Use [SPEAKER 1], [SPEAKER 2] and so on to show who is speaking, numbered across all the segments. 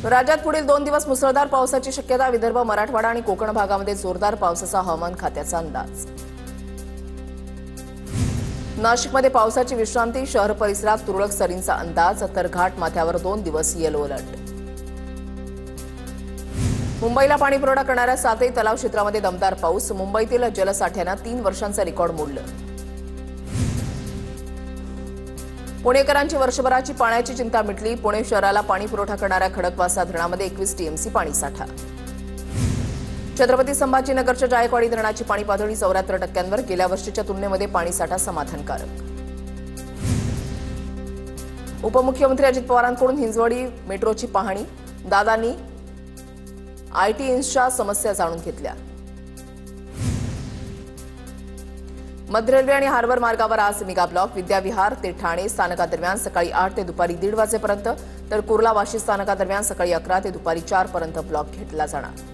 [SPEAKER 1] राज्यात पुढील 2 दिवस मुसळधार पावसाची शक्यता. विदर्भ, मराठवाडा आणि कोकण भागामध्ये जोरदार पावसाचा हवामान खात्याचा अंदाज. नाशिकमध्ये पावसाची विश्रांती. शहर परिसरात तुरळक सरींचा अंदाज. तर घाट माथ्यावर 2 दिवस येलो अलर्ट. मुंबईला पाणीपुरवठा करणाऱ्या 7ही तलाव क्षेत्रामध्ये दमदार पाऊस. मुंबईतील जलसाठ्यानं 3 वर्षांचं रेकॉर्ड मोडलं. पुणेकरांची वर्षभराची पाण्याची चिंता मिटली. पुणे शहराला पाणी पुरवठा करणाऱ्या खडकवासला धरणामध्ये 21 टीएमसी पाणीसाठा. छत्रपती संभाजीनगरच्या जायकवाडी धरणाची पाणी पातळी 74%. गेल्या वर्षीच्या तुलनेमध्ये पाणीसाठा समाधानकारक. उपमुख्यमंत्री अजित पवारांकडून हिंजवडी मेट्रोची पाहणी. दादांनी आयटी इंसच्या समस्या जाणून घेतल्या. मध्य रेल्वे आणि हार्बर मार्गावर आज मेगा ब्लॉक. विद्याविहार ते ठाणे स्थानकादरम्यान सकाळी 8 ते दुपारी 1:30 वाजेपर्यंत, तर कुर्ला वाशी स्थानकादरम्यान सकाळी 11 ते दुपारी 4 पर्यंत ब्लॉक घेतला जाणार.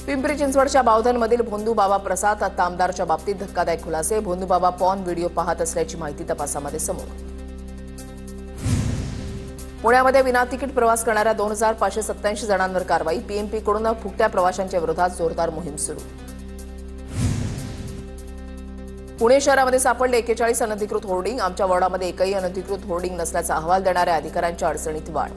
[SPEAKER 1] पिंपरी चिंचवडच्या बावधनमधील भोंदूबाबा प्रसाद आमदारच्या बाबतीत धक्कादायक खुलासे. भोंदूबाबा पॉर्न व्हिडिओ पाहत असल्याची माहिती तपासामध्ये समोर. पुण्यामध्ये विनातिकीट प्रवास करणाऱ्या 2587 जणांवर कारवाई. पीएमपीकडून फुकट्या प्रवाशांच्या विरोधात जोरदार मोहीम सुरू. पुणे शहरामध्ये सापडले 41 अनधिकृत होर्डिंग. आमच्या वॉर्डामध्ये एकही अनधिकृत होर्डिंग नसल्याचा अहवाल देणाऱ्या अधिकाऱ्यांच्या अडचणीत वाढ.